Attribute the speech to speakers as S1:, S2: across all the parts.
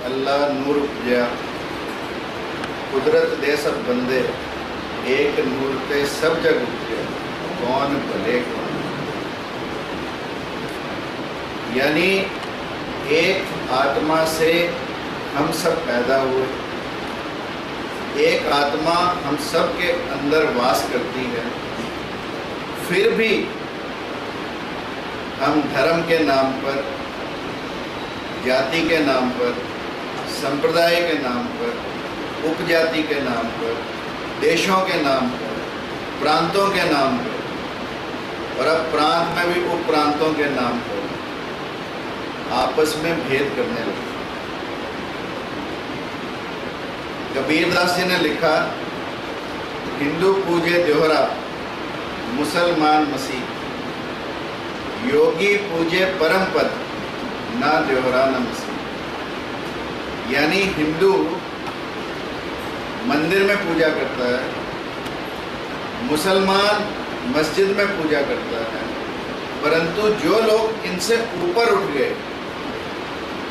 S1: अल्लाह नूर उपजया, कुदरत दे सब बंदे, एक नूर ते सब जग उपजे, कौन भले कौन। यानी एक आत्मा से हम सब पैदा हुए, एक आत्मा हम सब के अंदर वास करती है, फिर भी हम धर्म के नाम पर, जाति के नाम पर, संप्रदाय के नाम पर, उपजाति के नाम पर, देशों के नाम पर, प्रांतों के नाम पर और अब प्रांत में भी उप प्रांतों के नाम पर आपस में भेद करने लगे। कबीरदास जी ने लिखा, हिंदू पूजे देवरा, मुसलमान मसीह, योगी पूजे परम पद, ना देवरा न मसीह। यानी हिंदू मंदिर में पूजा करता है, मुसलमान मस्जिद में पूजा करता है, परंतु जो लोग इनसे ऊपर उठ गए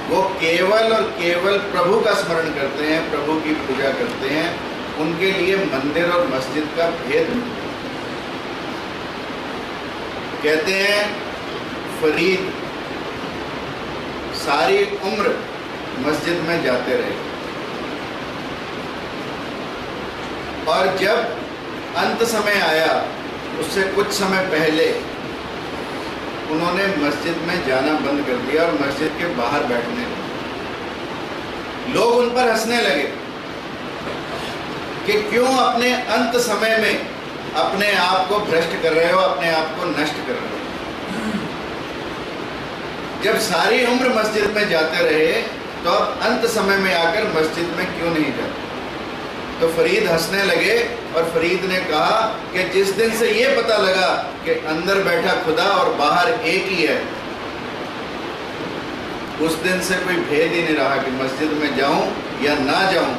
S1: वो केवल और केवल प्रभु का स्मरण करते हैं, प्रभु की पूजा करते हैं, उनके लिए मंदिर और मस्जिद का भेद नहीं। कहते हैं फरीद सारी उम्र मस्जिद में जाते रहे और जब अंत समय आया उससे कुछ समय पहले उन्होंने मस्जिद में जाना बंद कर दिया और मस्जिद के बाहर बैठने लगे। लोग उन पर हंसने लगे कि क्यों अपने अंत समय में अपने आप को भ्रष्ट कर रहे हो, अपने आप को नष्ट कर रहे हो। जब सारी उम्र मस्जिद में जाते रहे तो अब अंत समय में आकर मस्जिद में क्यों नहीं जाते। तो फरीद हंसने लगे और फरीद ने कहा कि जिस दिन से ये पता लगा कि अंदर बैठा खुदा और बाहर एक ही है, उस दिन से कोई भेद ही नहीं रहा कि मस्जिद में जाऊं या ना जाऊं,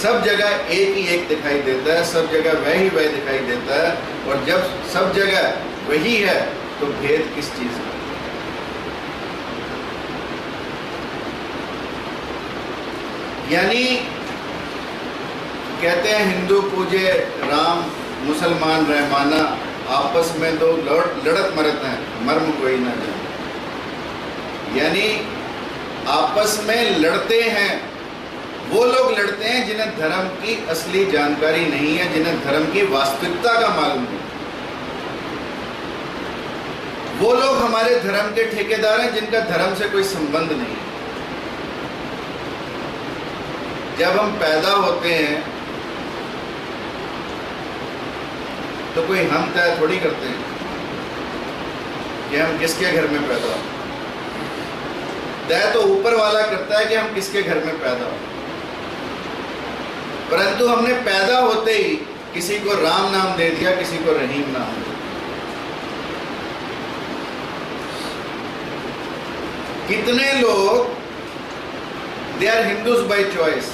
S1: सब जगह एक ही एक दिखाई देता है, सब जगह वह ही वह दिखाई देता है। और जब सब जगह वही है तो भेद किस चीज का। यानी कहते हैं हिंदू पूजे राम, मुसलमान रहमाना, आपस में दो लड़त मरत हैं, मर्म कोई ना जाने। यानी आपस में लड़ते हैं वो लोग लड़ते हैं जिन्हें धर्म की असली जानकारी नहीं है, जिन्हें धर्म की वास्तविकता का मालूम नहीं। वो लोग हमारे धर्म के ठेकेदार हैं जिनका धर्म से कोई संबंध नहीं है। जब हम पैदा होते हैं तो कोई हम तय थोड़ी करते हैं कि हम किसके घर में पैदा हो। तय तो ऊपर वाला करता है कि हम किसके घर में पैदा हो। परंतु हमने पैदा होते ही किसी को राम नाम दे दिया, किसी को रहीम नाम दे दिया। कितने लोग they are Hindus by choice,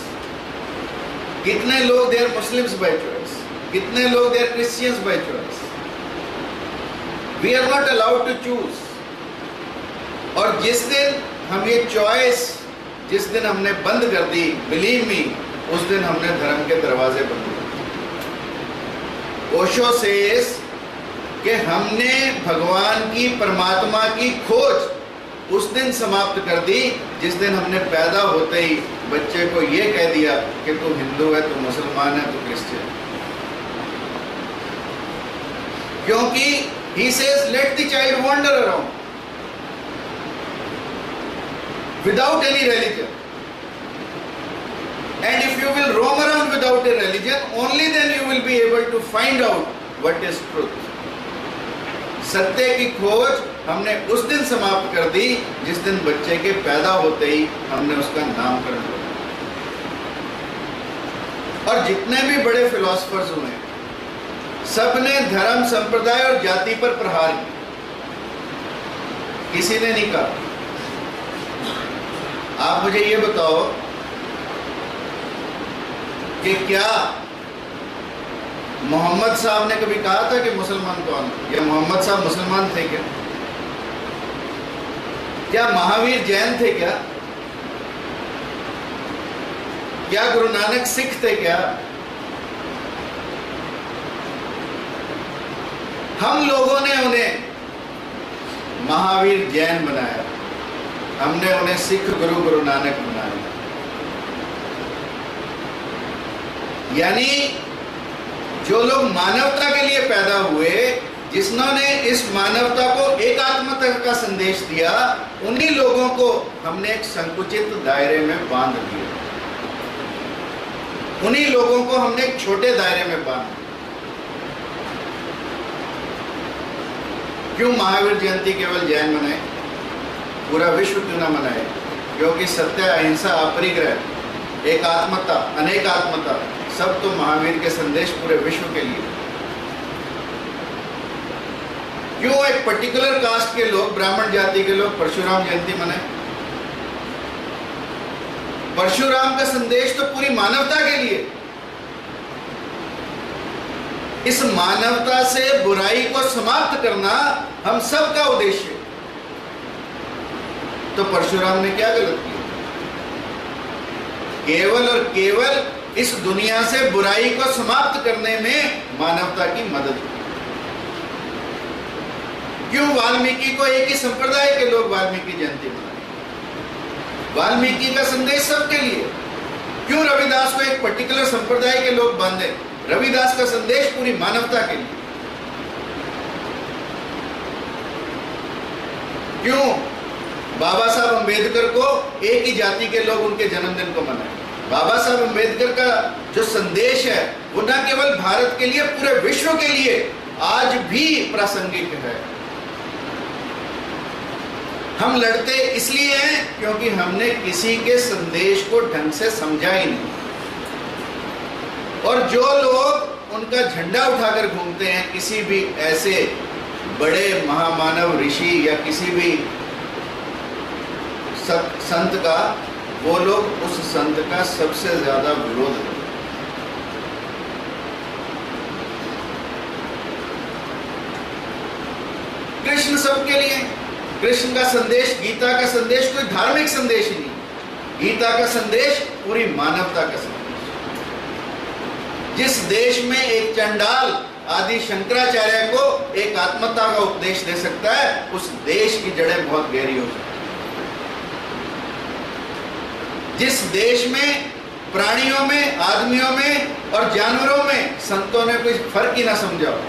S1: कितने लोग they are Muslims by choice, कितने लोग they are Christians by choice. We are not allowed to choose. और जिस दिन हम ये चॉइस, जिस दिन हमने बंद कर दी, बिलीव मी, उस दिन हमने धर्म के दरवाजे बंद कर दिए। ओशो सेज कि हमने भगवान की, परमात्मा की खोज उस दिन समाप्त कर दी जिस दिन हमने पैदा होते ही बच्चे को ये कह दिया कि तू हिंदू है, तू मुसलमान है, तू क्रिश्चियन। क्योंकि he says let the child wander around without any religion, and if you will roam around without a religion, only then you will be able to find out what is truth. सत्य की खोज हमने उस दिन समाप्त कर दी जिस दिन बच्चे के पैदा होते ही हमने उसका नामकरण कर दिया। और जितने भी बड़े फिलोसफर्स हुए सबने धर्म, संप्रदाय और जाति पर प्रहार किया, किसी ने नहीं कहा। आप मुझे ये बताओ कि क्या मोहम्मद साहब ने कभी कहा था कि मुसलमान कौन है, या मोहम्मद साहब मुसलमान थे क्या? क्या महावीर जैन थे क्या? क्या गुरु नानक सिख थे क्या? हम लोगों ने उन्हें महावीर जैन बनाया, हमने उन्हें सिख गुरु नानक बनाया। यानी जो लोग मानवता के लिए पैदा हुए, जिन्होंने इस मानवता को एकात्मता का संदेश दिया, उन्हीं लोगों को हमने एक संकुचित दायरे में बांध दिया, उन्हीं लोगों को हमने एक छोटे दायरे में बांध दिया। क्यों महावीर जयंती केवल जैन मनाए, पूरा विश्व क्यों ना मनाए? क्योंकि सत्य, अहिंसा, अपरिग्रह, एकात्मता, अनेकात्मता, सब तो महावीर के संदेश पूरे विश्व के लिए। क्यों एक पर्टिकुलर कास्ट के लोग, ब्राह्मण जाति के लोग परशुराम जयंती मनाए? परशुराम का संदेश तो पूरी मानवता के लिए। इस मानवता से बुराई को समाप्त करना हम सब का उद्देश्य। तो परशुराम ने क्या गलत किया? केवल और केवल इस दुनिया से बुराई को समाप्त करने में मानवता की मदद की। क्यों वाल्मीकि को एक ही संप्रदाय के लोग वाल्मीकि जयंती मनाते? वाल्मीकि का संदेश सबके लिए। क्यों रविदास को एक पर्टिकुलर संप्रदाय के लोग बांधे? रविदास का संदेश पूरी मानवता के लिए। क्यों बाबा साहब अंबेडकर को एक ही जाति के लोग उनके जन्मदिन को मनाए? बाबा साहब अंबेडकर का जो संदेश है वो न केवल भारत के लिए, पूरे विश्व के लिए आज भी प्रासंगिक है। हम लड़ते इसलिए हैं क्योंकि हमने किसी के संदेश को ढंग से समझा ही नहीं। और जो लोग उनका झंडा उठाकर घूमते हैं, किसी भी ऐसे बड़े महामानव ऋषि या किसी भी संत का, वो लोग उस संत का सबसे ज्यादा विरोध करते हैं। कृष्ण सबके लिए। कृष्ण का संदेश, गीता का संदेश कोई धार्मिक संदेश ही नहीं। गीता का संदेश पूरी मानवता का संदेश। जिस देश में एक चंडाल आदि शंकराचार्य को एक आत्मता का उपदेश दे सकता है, उस देश की जड़ें बहुत गहरी हो सकती हैं। जिस देश में प्राणियों में, आदमियों में और जानवरों में संतों ने कोई फर्क ही ना समझा हो।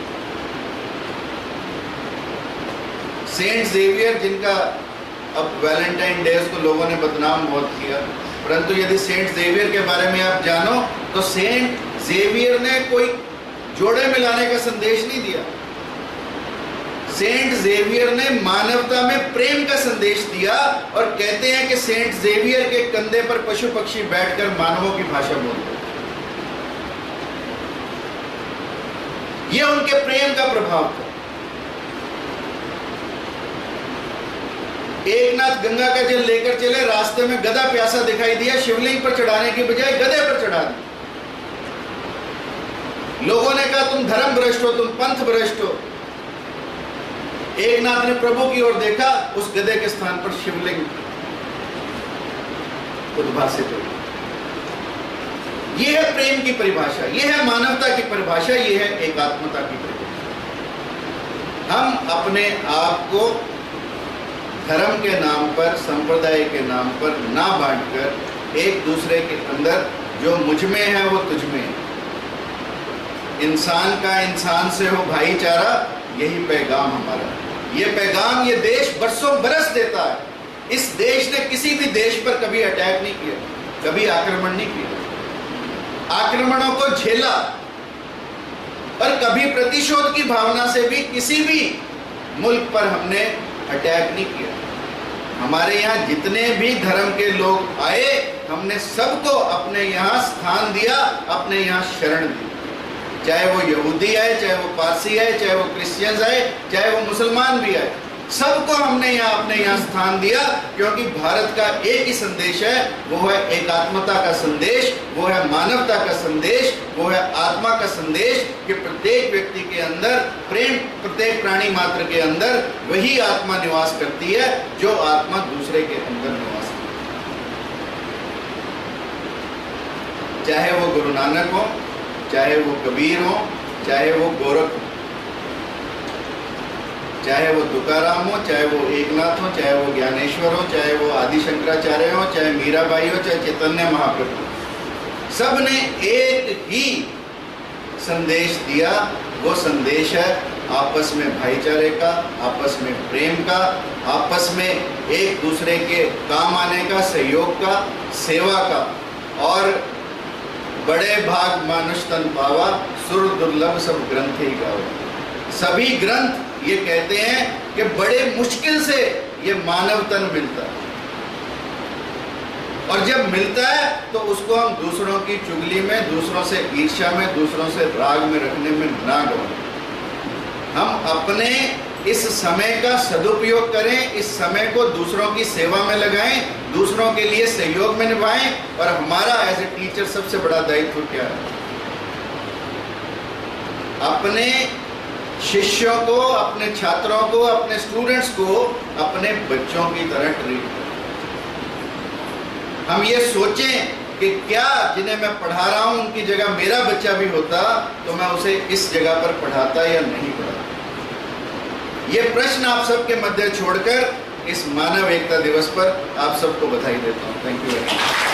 S1: सेंट जेवियर, जिनका अब वैलेंटाइन डेज को लोगों ने बदनाम बहुत किया, परंतु यदि सेंट जेवियर के बारे में आप जानो तो सेंट जेवियर ने कोई जोड़े मिलाने का संदेश नहीं दिया। सेंट जेवियर ने मानवता में प्रेम का संदेश दिया। और कहते हैं कि सेंट जेवियर के कंधे पर पशु पक्षी बैठकर मानवों की भाषा बोलते हैं। यह उनके प्रेम का प्रभाव था। एकनाथ गंगा का जल लेकर चले, रास्ते में गधा प्यासा दिखाई दिया, शिवलिंग पर चढ़ाने की बजाय गधे पर चढ़ा दिया। लोगों ने कहा तुम धर्म भ्रष्ट हो, तुम पंथ भ्रष्ट हो। एकनाथ ने प्रभु की ओर देखा, उस गधे के स्थान पर शिवलिंग उद्भासित हुई। यह है प्रेम की परिभाषा, यह है मानवता की परिभाषा, यह है एकात्मता की परिभाषा। हम अपने आप को धर्म के नाम पर, संप्रदाय के नाम पर ना बांटकर एक दूसरे के अंदर जो मुझ में है वो तुझ में है, इंसान का इंसान से हो भाईचारा, यही पैगाम हमारा। ये पैगाम ये देश बरसों बरस देता है। इस देश ने किसी भी देश पर कभी अटैक नहीं किया, कभी आक्रमण नहीं किया। आक्रमणों को झेला और कभी प्रतिशोध की भावना से भी किसी भी मुल्क पर हमने अटैक नहीं किया। हमारे यहाँ जितने भी धर्म के लोग आए, हमने सबको अपने यहाँ स्थान दिया, अपने यहाँ शरण दी। चाहे वो यहूदी आए, चाहे वो पारसी आए, चाहे वो क्रिश्चियंस आए, चाहे वो मुसलमान भी आए, सबको हमने यहाँ अपने यहाँ स्थान दिया। क्योंकि भारत का एक ही संदेश है, वो है एकात्मता का संदेश, वो है मानवता का संदेश, वो है आत्मा का संदेश कि प्रत्येक व्यक्ति के अंदर प्रेम, प्रत्येक प्राणी मात्र के अंदर वही आत्मा निवास करती है जो आत्मा दूसरे के अंदर निवास करती है। चाहे वो गुरु नानक हो, चाहे वो कबीर हो, चाहे वो गोरख हो, चाहे वो तुकाराम हो, चाहे वो एकनाथ हो, चाहे वो ज्ञानेश्वर हो, चाहे वो आदि शंकराचार्य हो, चाहे मीराबाई हो, चाहे चैतन्य महाप्रभु, सब ने एक ही संदेश दिया। वो संदेश है आपस में भाईचारे का, आपस में प्रेम का, आपस में एक दूसरे के काम आने का, सहयोग का, सेवा का। और बड़े भाग मानुष तन पावा, सुर दुर्लभ सब ग्रंथ ही गाओ। सभी ग्रंथ ये कहते हैं कि बड़े मुश्किल से ये मानव तन मिलता है, और जब मिलता है तो उसको हम दूसरों की चुगली में, दूसरों से ईर्ष्या में, दूसरों से राग में रखने में ना गवाएं। हम अपने इस समय का सदुपयोग करें, इस समय को दूसरों की सेवा में लगाएं, दूसरों के लिए सहयोग में निभाएं। और हमारा एज ए टीचर सबसे बड़ा दायित्व क्या है? अपने शिष्यों को, अपने छात्रों को, अपने स्टूडेंट्स को अपने बच्चों की तरह ट्रीट करें। हम ये सोचें कि क्या जिन्हें मैं पढ़ा रहा हूं उनकी जगह मेरा बच्चा भी होता तो मैं उसे इस जगह पर पढ़ाता या नहीं पढ़ाता। ये प्रश्न आप सबके मध्य छोड़कर इस मानव एकता दिवस पर आप सबको बधाई देता हूं। Thank you very much.